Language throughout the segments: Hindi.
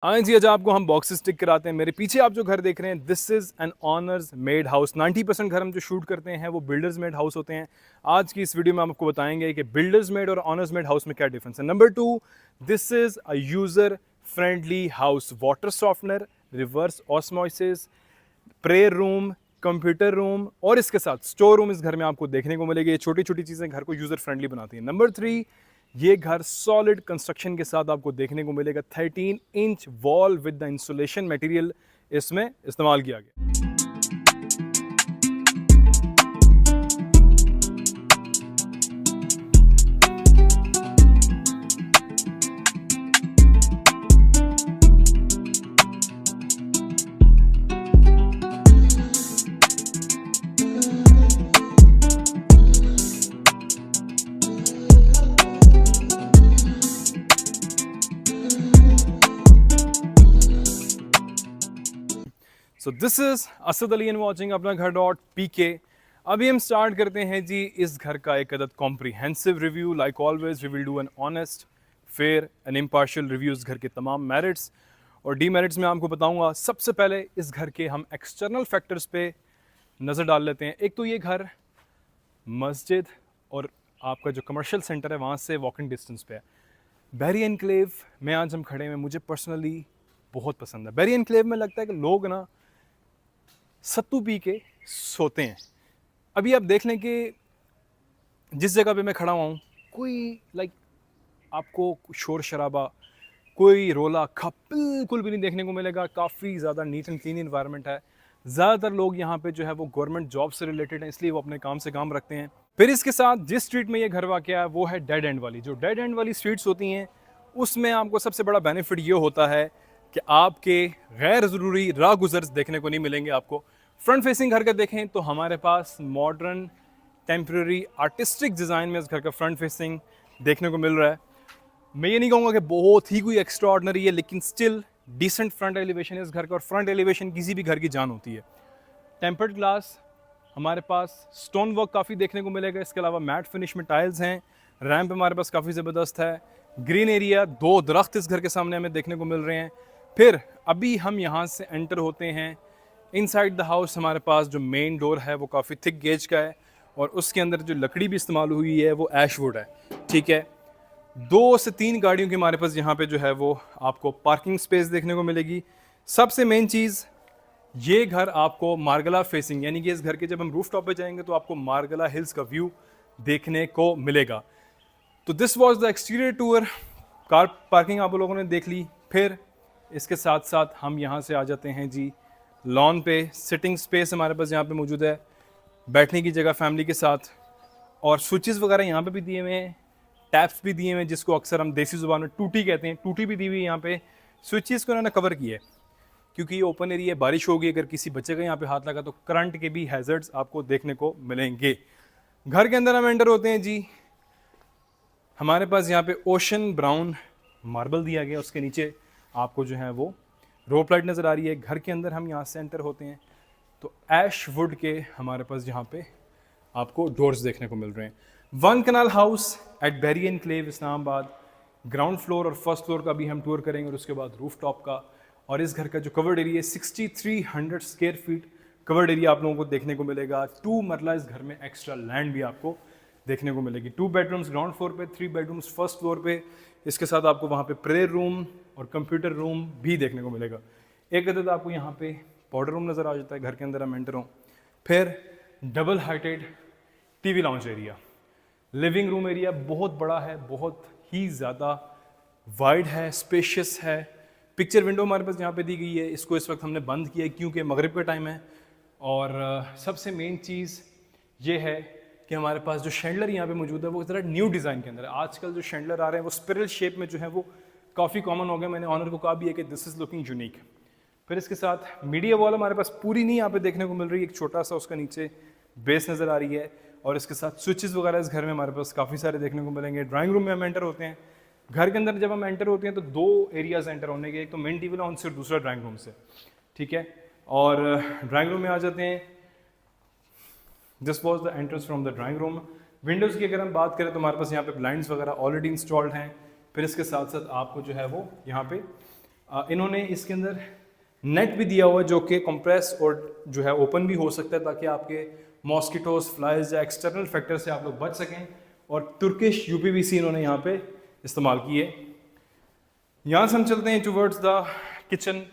हाँ जी, आज आपको हम बॉक्सेस टिक कराते हैं। मेरे पीछे आप जो घर देख रहे हैं, this is an owners made house. 90% घर हम जो शूट करते हैं वो बिल्डर्स मेड हाउस होते हैं। आज की इस वीडियो में हम आपको बताएंगे कि बिल्डर्स मेड और ओनर्स मेड हाउस में क्या डिफरेंस है। Number 2, this is a user friendly house. Water softener, reverse osmosis, prayer room, computer room और इसके साथ स्टोर रूम इस घर में आपको देखने को मिलेगी। ये छोटी छोटी चीज़ें घर को यूज़र फ्रेंडली बनाती हैं। नंबर 3, ये घर सॉलिड कंस्ट्रक्शन के साथ आपको देखने को मिलेगा। 13 inch wall with the insulation material इसमें इस्तेमाल किया गया। So this is Asad Ali and watching Apna Ghar .pk। अभी हम स्टार्ट करते हैं जी इस घर का एक अदद comprehensive review. Like always we will do an honest, fair and impartial review इस घर के तमाम मेरिट्स और डीमेरिट्स में आपको बताऊंगा। सबसे पहले इस घर के हम एक्सटर्नल फैक्टर्स पे नज़र डाल लेते हैं। एक तो ये घर मस्जिद और आपका जो कमर्शियल सेंटर है वहाँ से वॉकिंग डिस्टेंस पे है। बैरी एनक्लेव में आज हम खड़े हैं, मुझे पर्सनली बहुत पसंद है। बैरी एनक्लेव में लगता है कि लोग ना सत्तू पी के सोते हैं। अभी आप देख लें कि जिस जगह पे मैं खड़ा हुआ हूँ, कोई आपको शोर शराबा, कोई रोला खप बिल्कुल भी नहीं देखने को मिलेगा। काफ़ी ज़्यादा नीट एंड क्लीन इन्वायरमेंट है। ज़्यादातर लोग यहाँ पे जो है वो गवर्नमेंट जॉब से रिलेटेड हैं, इसलिए वो अपने काम से काम रखते हैं। फिर इसके साथ जिस स्ट्रीट में ये घर वाक़या है वो है डेड एंड वाली। जो डेड एंड वाली स्ट्रीट्स होती हैं उसमें आपको सबसे बड़ा बेनिफिट ये होता है कि आपके गैर ज़रूरी राह गुज़र देखने को नहीं मिलेंगे आपको। फ्रंट फेसिंग घर का देखें तो हमारे पास मॉडर्न टेम्प्रेरी आर्टिस्टिक डिज़ाइन में इस घर का फ्रंट फेसिंग देखने को मिल रहा है। मैं ये नहीं कहूँगा कि बहुत ही कोई एक्स्ट्रा ऑर्डनरी है, लेकिन स्टिल डिसेंट फ्रंट एलिवेशन है इस घर का। और फ्रंट एलिवेशन किसी भी घर की जान होती है। टेम्पर्ड ग्लास, हमारे पास स्टोन वर्क काफ़ी देखने को मिलेगा। इसके अलावा मैट फिनिश में टाइल्स हैं। रैम्प हमारे पास काफ़ी ज़बरदस्त है। ग्रीन एरिया, 2 दरख्त इस घर के सामने हमें देखने को मिल रहे हैं। फिर अभी हम यहाँ से एंटर होते हैं इनसाइड द हाउस। हमारे पास जो मेन डोर है वो काफ़ी थिक गेज का है और उसके अंदर जो लकड़ी भी इस्तेमाल हुई है वो ऐशवुड है। ठीक है, 2 से 3 गाड़ियों की हमारे पास यहाँ पे जो है वो आपको पार्किंग स्पेस देखने को मिलेगी। सबसे मेन चीज़, ये घर आपको मार्गला फेसिंग, यानी कि इस घर के जब हम रूफ टॉप पे जाएंगे तो आपको मार्गला हिल्स का व्यू देखने को मिलेगा। तो this was the exterior tour. Car parking आप लोगों ने देख ली। फिर इसके साथ साथ हम यहाँ से आ जाते हैं जी लॉन पे। सिटिंग स्पेस हमारे पास यहाँ पे मौजूद है, बैठने की जगह फैमिली के साथ। और स्विचेस वगैरह यहाँ पे भी दिए हुए हैं, टैप्स भी दिए हुए हैं जिसको अक्सर हम देसी जुबान में टूटी कहते हैं। टूटी भी दी हुई है यहाँ पे। स्विचेस को उन्होंने कवर किया है क्योंकि ये ओपन एरिया है, बारिश होगी, अगर किसी बच्चे का यहाँ पे हाथ लगा तो करंट के भी हैजर्ड्स आपको देखने को मिलेंगे। घर के अंदर हम एंटर होते हैं जी, हमारे पास यहाँ पे ओशन ब्राउन मार्बल दिया गया, उसके नीचे आपको जो है वो रोप लाइट नज़र आ रही है। घर के अंदर हम यहाँ से एंटर होते हैं तो ऐश वुड के हमारे पास यहाँ पे आपको डोर्स देखने को मिल रहे हैं। 1 kanal house at berry enclave Islamabad. Ground floor और फर्स्ट फ्लोर का भी हम टूर करेंगे और उसके बाद रूफ टॉप का। और इस घर का जो covered area 6300 square feet covered area आप लोगों को देखने को मिलेगा। 2 मरला इस घर में एक्स्ट्रा लैंड भी आपको देखने को मिलेगी। 2 बेडरूम्स ग्राउंड फ्लोर पे, 3 बेडरूम्स फर्स्ट फ्लोर पे। इसके साथ आपको वहाँ पे प्रेयर रूम और कंप्यूटर रूम भी देखने को मिलेगा। एक अदद आपको यहाँ पे पाउडर रूम नज़र आ जाता है घर के अंदर हम एंटर हों। फिर double heighted TV lounge area. Living room area बहुत बड़ा है, बहुत ही ज़्यादा वाइड है, स्पेशियस है। पिक्चर विंडो हमारे पास यहाँ पे दी गई है। इसको इस वक्त हमने बंद किया है क्योंकि मगरिब का टाइम है। और सबसे मेन चीज़ ये है कि हमारे पास जो शैंडलर यहाँ पे मौजूद है वो ज़रा न्यू डिज़ाइन के अंदर है। आजकल जो शैंडलर आ रहे हैं वो स्पिरल शेप में जो है वो काफ़ी कॉमन हो गया। मैंने ऑनर को कहा भी है कि दिस इज़ लुकिंग यूनिक। फिर इसके साथ मीडिया वॉल हमारे पास पूरी नहीं यहाँ पे देखने को मिल रही है, एक छोटा सा उसका नीचे बेस नज़र आ रही है। और इसके साथ स्विचेस वगैरह इस घर में हमारे पास काफ़ी सारे देखने को मिलेंगे। ड्राइंग रूम में हम एंटर होते हैं। घर के अंदर जब हम एंटर होते हैं तो 2 एरियाज एंटर होने के, एक तो मेन टीवी लॉन्च से और दूसरा ड्राइंग रूम से। ठीक है, और ड्राइंग रूम में आ जाते हैं। This was the entrance from the drawing room. Windows की अगर हम बात करें तो हमारे पास यहाँ पे ब्लाइंड्स वगैरह ऑलरेडी इंस्टॉल्ड हैं। फिर इसके साथ साथ आपको जो है वो यहाँ पे इन्होंने इसके अंदर नेट भी दिया हुआ है जो कि कंप्रेस और जो है ओपन भी हो सकता है, ताकि आपके मॉस्किटोज, फ्लाइज या एक्सटर्नल फैक्टर से आप लोग बच सकें। और तुर्किश यूपीवीसी इन्होंने यहाँ पे इस्तेमाल की है। यहाँ से हम चलते हैं टुवर्ड्स द किचन।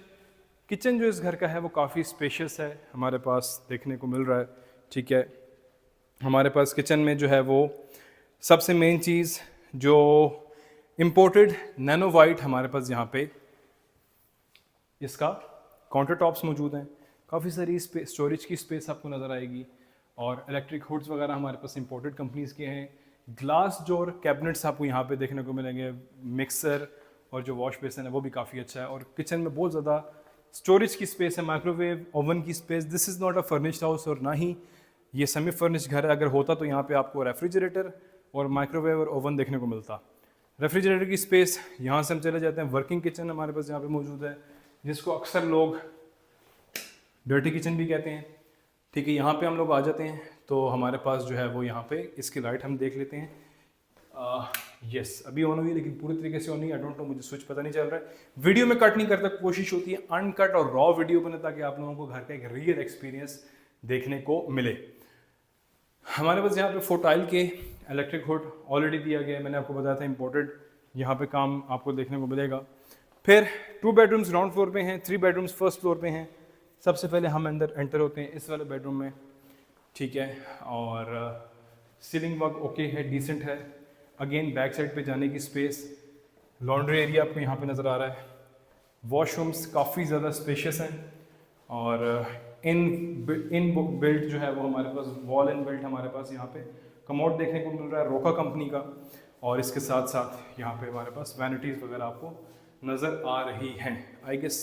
किचन जो इस घर का है वो काफ़ी स्पेशियस है, हमारे पास देखने को मिल रहा है। ठीक है, हमारे पास किचन में जो है वो सबसे मेन चीज़ जो इम्पोर्टेड नैनो वाइट हमारे पास यहाँ पे इसका काउंटर टॉप्स मौजूद हैं। काफ़ी सारी स्टोरेज की स्पेस आपको नज़र आएगी, और इलेक्ट्रिक हुड्स वगैरह हमारे पास इंपोर्टेड कंपनीज़ के हैं। ग्लास डोर कैबिनेट्स आपको यहाँ पे देखने को मिलेंगे। मिक्सर और जो वॉश बेसिन है वो भी काफ़ी अच्छा है, और किचन में बहुत ज़्यादा स्टोरेज की स्पेस है, माइक्रोवेव, ओवन की space. This is not a furnished house, और ना ही ये सेमी फर्निश्ड घर है। अगर होता तो यहाँ पे आपको रेफ्रिजरेटर और माइक्रोवेव और ओवन देखने को मिलता। रेफ्रिजरेटर की स्पेस, यहाँ से हम चले जाते हैं वर्किंग किचन हमारे पास यहाँ पे मौजूद है, जिसको अक्सर लोग डर्टी किचन भी कहते हैं। ठीक है, यहाँ पे हम लोग आ जाते हैं तो हमारे पास जो है वो यहाँ पे इसकी लाइट हम देख लेते हैं। यस, अभी ऑन हुई, लेकिन पूरी तरीके से ऑन नहीं। आई डोंट नो, मुझे स्विच पता नहीं चल रहा है। वीडियो में कट नहीं करता, कोशिश होती है अनकट और रॉ वीडियो बने, ताकि आप लोगों को घर का एक रियल एक्सपीरियंस देखने को मिले। हमारे पास यहाँ पे 4 टाइल के इलेक्ट्रिक हुड ऑलरेडी दिया गया है, मैंने आपको बताया था इम्पोर्टेड। यहाँ पे काम आपको देखने को मिलेगा। फिर 2 बेडरूम्स ग्राउंड फ्लोर पे हैं, 3 बेडरूम्स फर्स्ट फ्लोर पे हैं। सबसे पहले हम अंदर एंटर होते हैं इस वाले बेडरूम में। ठीक है, और सीलिंग वर्क ओके है, डिसेंट है। अगेन बैक साइड पे जाने की स्पेस, लॉन्ड्री एरिया आपको यहाँ पे नज़र आ रहा है। वॉशरूम्स काफ़ी ज़्यादा स्पेशियस हैं, और इन बिल्ट जो है वो हमारे पास वॉल इन बिल्ट हमारे पास यहाँ पे कमोड देखने को मिल रहा है रोका कंपनी का। और इसके साथ साथ यहाँ पे हमारे पास वैनिटीज़ वगैरह आपको नज़र आ रही हैं। आई गेस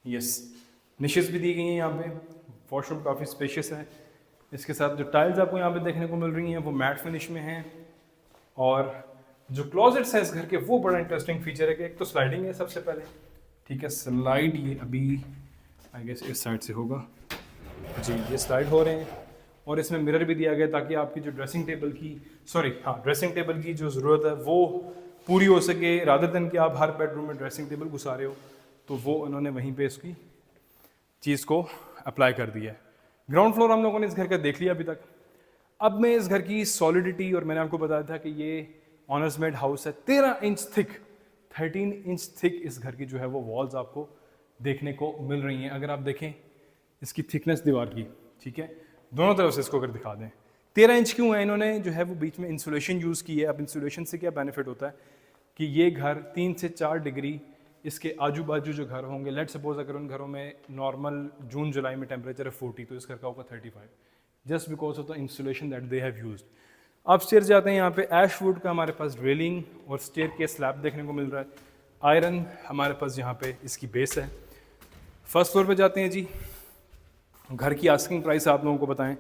यस, निशेस भी दी गई हैं यहाँ पे। वॉशरूम काफ़ी स्पेशियस है। इसके साथ जो टाइल्स आपको यहाँ पे देखने को मिल रही हैं वो मैट फिनिश में हैं। और जो क्लोजेट्स हैं इस घर के वो बड़ा इंटरेस्टिंग फीचर है कि एक तो स्लाइडिंग है सबसे पहले। ठीक है, स्लाइड ये अभी आई गेस इस साइड से होगा जी, ये स्लाइड हो रहे हैं। और इसमें मिरर भी दिया गया ताकि आपकी जो ड्रेसिंग टेबल की जो ज़रूरत है वो पूरी हो सके, रादर देन कि आप हर बेडरूम में ड्रेसिंग टेबल घुसा रहे हो, तो वो उन्होंने वहीं पे इसकी चीज़ को अप्लाई कर दिया है। ग्राउंड फ्लोर हम लोगों ने इस घर का देख लिया अभी तक। अब मैं इस घर की सॉलिडिटी, और मैंने आपको बताया था कि ये ऑनर्स मेड हाउस है, 13 इंच थिक, 13 इंच थिक इस घर की जो है वो वॉल्स आपको देखने को मिल रही हैं। अगर आप देखें इसकी थिकनेस दीवार की, ठीक है, दोनों तरफ से इसको अगर दिखा दें, 13 इंच क्यों है, इन्होंने जो है वो बीच में इंसुलेशन यूज़ की है। अब इंसुलेशन से क्या बेनिफिट होता है कि ये घर 3 से 4 डिग्री इसके आजू बाजू जो घर होंगे, लेट सपोज अगर उन घरों में नॉर्मल जून जुलाई में टेम्परेचर है 40, तो इस घर का होगा 35, just because of the insulation that they have used. आप स्टेयर जाते हैं, यहाँ पे ऐश वुड का हमारे पास रेलिंग और स्टेयर के स्लैब देखने को मिल रहा है। आयरन हमारे पास यहाँ पे इसकी बेस है। फर्स्ट फ्लोर पे जाते हैं जी। घर की आस्किंग प्राइस आप लोगों को बताएं।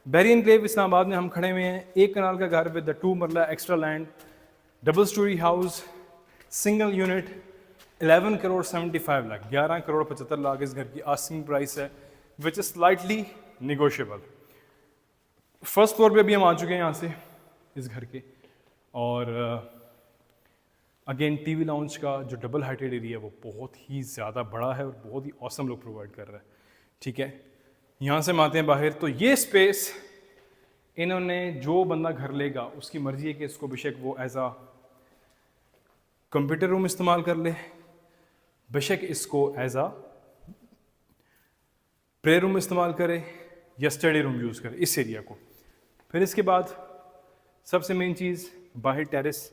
बैरी एनक्लेव इस्लामाबाद में हम खड़े हुए हैं। 1 कनाल का घर with the 2 marla extra land, double storey house, single unit, 11 crore 75 lakh, 11 crore 75 lakh इस घर की आस्किंग प्राइस है, which is slightly negotiable. First floor पे भी हम आ चुके हैं यहाँ से इस घर के। और अगेन टीवी लाउंज का जो डबल हाइटेड एरिया है वो बहुत ही ज़्यादा बड़ा है और बहुत ही ऑसम लोग प्रोवाइड कर रहा है। ठीक है, यहाँ से हम आते हैं बाहर, तो ये स्पेस इन्होंने, जो बंदा घर लेगा उसकी मर्जी है कि इसको बेशक वो एज आ कंप्यूटर रूम इस्तेमाल कर ले, बेशक इसको एज आ प्रे रूम इस्तेमाल करे या स्टडी रूम यूज़ करे इस एरिया को। फिर इसके बाद सबसे मेन चीज़, बाहर टेरेस।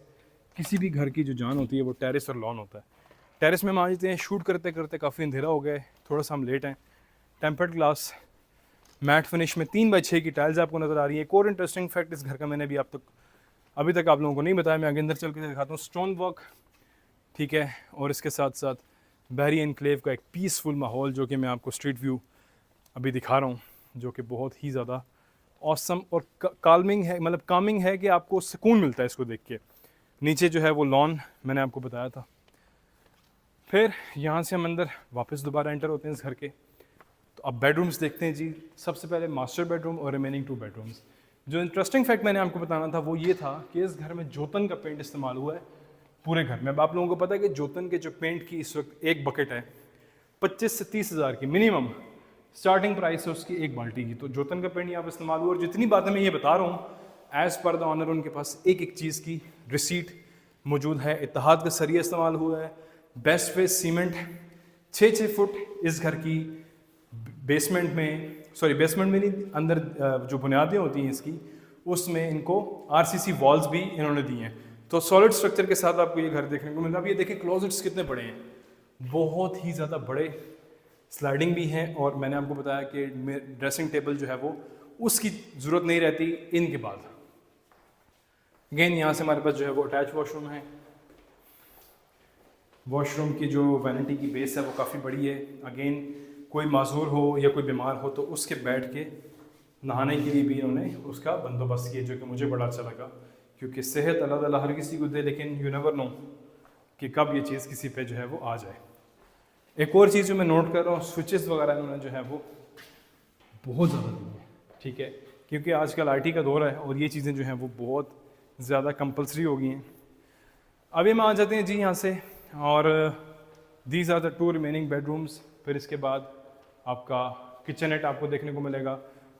किसी भी घर की जो जान होती है वो टेरेस और लॉन होता है। टेरेस में हम आ जाते हैं। शूट करते करते काफ़ी अंधेरा हो गया है, थोड़ा सा हम लेट हैं। टेम्पर्ड ग्लास, मैट फिनिश में 3x6 की टाइल्स आपको नज़र आ रही है। एक और इंटरेस्टिंग फैक्ट इस घर का मैंने भी अभी तक आप लोगों को नहीं बताया, मैं आगे अंदर चल के दिखाता हूँ। स्टोन वर्क, ठीक है, और इसके साथ साथ बैरी एनक्लेव का एक पीसफुल माहौल जो कि मैं आपको स्ट्रीट व्यू अभी दिखा रहा हूँ, जो कि बहुत ही ज़्यादा ऑसम और काल्मिंग है, मतलब कामिंग है कि आपको सुकून मिलता है इसको देख के। नीचे जो है वो लॉन मैंने आपको बताया था। फिर यहाँ से हम अंदर वापस दोबारा एंटर होते हैं इस घर के। तो अब बेडरूम्स देखते हैं जी। सबसे पहले मास्टर बेडरूम और रिमेनिंग 2 बेडरूम्स। जो इंटरेस्टिंग फैक्ट मैंने आपको बताना था वो ये था कि इस घर में जोतन का पेंट इस्तेमाल हुआ है। पूरे घर में। अब आप लोगों को पता है कि जोतन के जो पेंट की इस वक्त एक बकेट है 25 से 30 हज़ार की मिनिमम स्टार्टिंग प्राइस है उसकी एक बाल्टी की। तो जोतन का पेंट यहाँ पर इस्तेमाल हुआ, और जितनी बातें मैं ये बता रहा हूँ एज़ पर द ऑनर उनके पास एक एक चीज़ की रिसीट मौजूद है। इत्तेहाद का सरिया इस्तेमाल हुआ है, बेस्ट फेस सीमेंट 6 फुट इस घर की बेसमेंट में नहीं, अंदर जो बुनियादें होती हैं इसकी उसमें इनको आरसीसी वॉल्स भी इन्होंने दी हैं। तो सॉलिड स्ट्रक्चर के साथ आपको ये घर देखने को मिला। अब ये देखें क्लोजेट्स कितने बड़े हैं, बहुत ही ज़्यादा बड़े, स्लाइडिंग भी हैं, और मैंने आपको बताया कि ड्रेसिंग टेबल जो है वो उसकी ज़रूरत नहीं रहती इनके बाद। अगेन यहाँ से हमारे पास जो है वो अटैच वॉशरूम है। वॉशरूम की जो वैनिटी की बेस है वो काफ़ी बड़ी है। अगेन कोई माजूर हो या कोई बीमार हो तो उसके बैठ के नहाने के लिए भी इन्होंने उसका बंदोबस्त किया, जो कि मुझे बड़ा अच्छा लगा, क्योंकि सेहत अल्लाह ताला हर किसी को दे, लेकिन यू नेवर नो कि कब ये चीज़ किसी पे जो है वो आ जाए। एक और चीज़ जो मैं नोट कर रहा हूँ, स्विचेस वगैरह इन्होंने जो है वो बहुत ज़्यादा दी है, ठीक है, क्योंकि आजकल आईटी का दौर है और ये चीज़ें जो हैं वो बहुत ज़्यादा कंपलसरी हो गई हैं। अभी हम आ जाते हैं जी यहाँ से, और these are the 2 remaining bedrooms. फिर इसके बाद आपका किचननेट आपको देखने को मिलेगा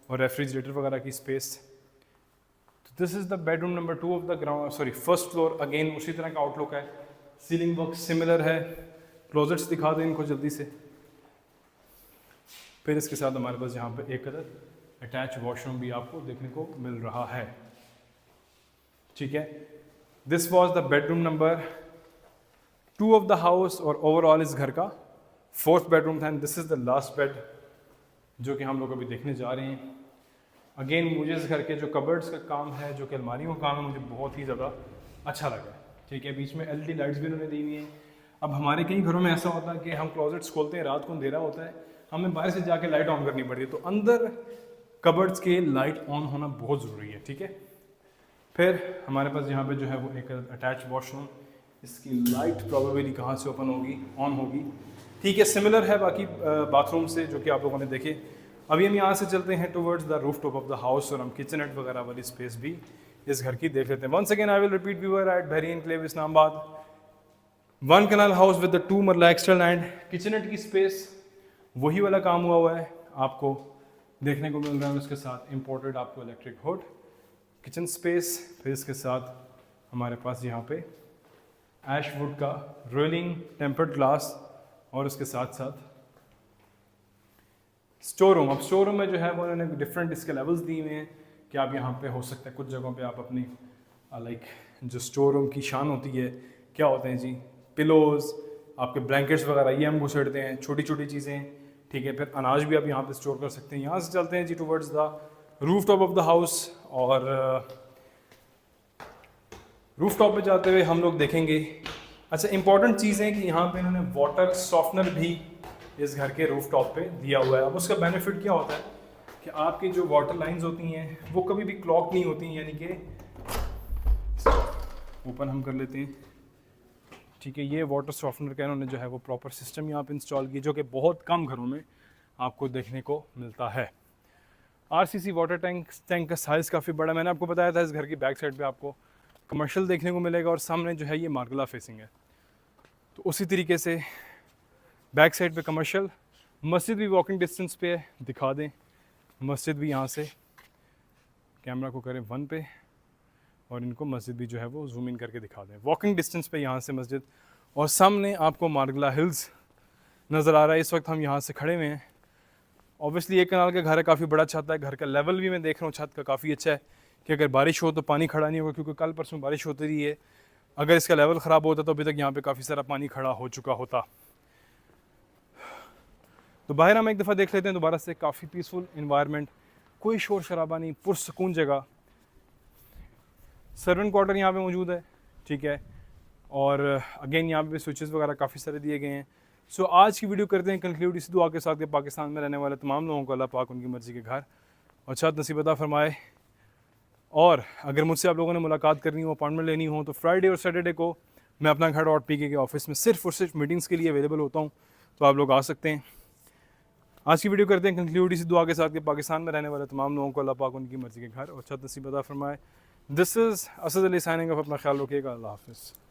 और रेफ्रिजरेटर वगैरह की स्पेस। तो this is the bedroom number 2 of the ground first floor. Again उसी तरह का आउटलुक है, सीलिंग वर्क सिमिलर है। क्लोजेट्स दिखा दें इनको जल्दी से। फिर इसके साथ हमारे पास यहाँ पे एक अदर अटैच वॉशरूम भी आपको देखने को मिल रहा है, ठीक है। This was the bedroom number 2 of the house, और ओवरऑल इस घर का 4th बेडरूम था। And this is the last bed जो कि हम लोग अभी देखने जा रहे हैं। अगेन मुझे इस घर के जो कबर्ड्स का काम है, जो कि अलमारियों का काम है, मुझे बहुत ही ज़्यादा अच्छा लगा, ठीक है। बीच में LED लाइट्स भी उन्होंने दी हुई हैं। अब हमारे कई घरों में ऐसा होता है कि हम क्लोजेट्स खोलते हैं, रात को अंधेरा होता है, हमें बाहर से जाके लाइट ऑन करनी पड़ती है, तो अंदर कबर्ड्स के लाइट ऑन होना बहुत ज़रूरी है, ठीक है। फिर हमारे पास यहाँ पे जो है वो एक अटैच वॉशरूम, इसकी लाइट प्रॉबेबली कहाँ से ओपन होगी, ऑन होगी, ठीक है, सिमिलर है बाकी बाथरूम से जो कि आप लोगों ने देखे। अभी हम यहाँ से चलते हैं towards the roof top of the house, और हम किचननेट वगैरह वाली स्पेस भी इस घर की देख लेते हैं। Once again I will repeat, we were at Bahrain enclave Islamabad, 1 kanal house with the 2 marla extra land. Kitchenette की स्पेस वही वाला काम हुआ है, आपको देखने को मिल रहा है। उसके साथ इम्पोर्टेड आपको इलेक्ट्रिक हुड, किचन स्पेस, फिर इसके साथ हमारे पास यहाँ पे ऐश वुड का रोलिंग टेम्पर्ड ग्लास, और उसके साथ साथ स्टोर रूम। अब स्टोर रूम में जो है वो उन्होंने डिफरेंट इसके लेवल्स दिए हुए हैं कि आप यहाँ पे हो सकता है कुछ जगहों पे आप अपनी लाइक जो स्टोर रूम की शान होती है, क्या होते हैं जी, पिलोज, आपके ब्लैंकेट्स वगैरह, ये हम घुसेड़ते हैं, छोटी छोटी चीज़ें, ठीक है। फिर अनाज भी आप यहाँ पे स्टोर कर सकते हैं। यहाँ से चलते हैं जी towards the roof top of the house, और रूफ टॉप पे जाते हुए हम लोग देखेंगे, अच्छा इंपॉर्टेंट चीज़ है कि यहाँ पे इन्होंने वाटर सॉफ्टनर भी इस घर के रूफ टॉप पे दिया हुआ है। अब उसका बेनिफिट क्या होता है कि आपकी जो वाटर लाइंस होती हैं वो कभी भी क्लॉग नहीं होती, यानी कि ओपन हम कर लेते हैं, ठीक है। ये वाटर सॉफ्टनर का इन्होंने जो है वो प्रॉपर सिस्टम यहाँ पे इंस्टॉल की, जो कि बहुत कम घरों में आपको देखने को मिलता है। आरसीसी वाटर टैंक का साइज़ काफ़ी बड़ा, मैंने आपको बताया था। इस घर की बैक साइड पे आपको कमर्शियल देखने को मिलेगा, और सामने जो है ये मार्गला फेसिंग है, तो उसी तरीके से बैक साइड पे कमर्शियल। मस्जिद भी वॉकिंग डिस्टेंस पे है, दिखा दें मस्जिद भी। यहाँ से कैमरा को करें 1 पे, और इनको मस्जिद भी जो है वो जूम इन करके दिखा दें। वॉकिंग डिस्टेंस पे यहाँ से मस्जिद, और सामने आपको मार्गला हिल्स नज़र आ रहा है। इस वक्त हम यहाँ से खड़े हुए हैं। ऑब्वियसली एक कनाल का घर है, काफ़ी बड़ा छत है। घर का लेवल भी मैं देख रहा हूँ छत का काफ़ी अच्छा है कि अगर बारिश हो तो पानी खड़ा नहीं होगा, क्योंकि कल परसों बारिश होती रही है। अगर इसका लेवल ख़राब होता तो अभी तक यहाँ पे काफ़ी सारा पानी खड़ा हो चुका होता। तो बाहर हम एक दफ़ा देख लेते हैं दोबारा से। काफ़ी पीसफुल इन्वायरमेंट, कोई शोर शराबा नहीं, पुरसकून जगह। सर्वेंट क्वार्टर यहाँ पे मौजूद है, ठीक है। और अगेन यहाँ पे स्विचेस वगैरह काफ़ी सारे दिए गए हैं। सो आज की वीडियो करते हैं कंक्लूड इसी दुआ के साथ कि पाकिस्तान में रहने वाले तमाम लोगों को अल्लाह पाक उनकी मर्ज़ी के घर और छत नसीब अता फरमाए। और अगर मुझसे आप लोगों ने मुलाकात करनी हो, अपॉइंटमेंट लेनी हो, तो फ्राइडे और सैटरडे को मैं अपना घर.pk के ऑफिस में सिर्फ और सिर्फ मीटिंग्स के लिए अवेलेबल होता हूँ, तो आप लोग आ सकते हैं। आज की वीडियो करते हैं कंक्लूड इसी दुआ के साथ कि पाकिस्तान में रहने वाले तमाम लोगों को अल्लाह पाक उनकी मर्ज़ी के घर और छत नसीब अता फरमाए। This is Asad Ali signing off. अपना ख्याल रखिएगा। अल्लाह हाफ़िज़।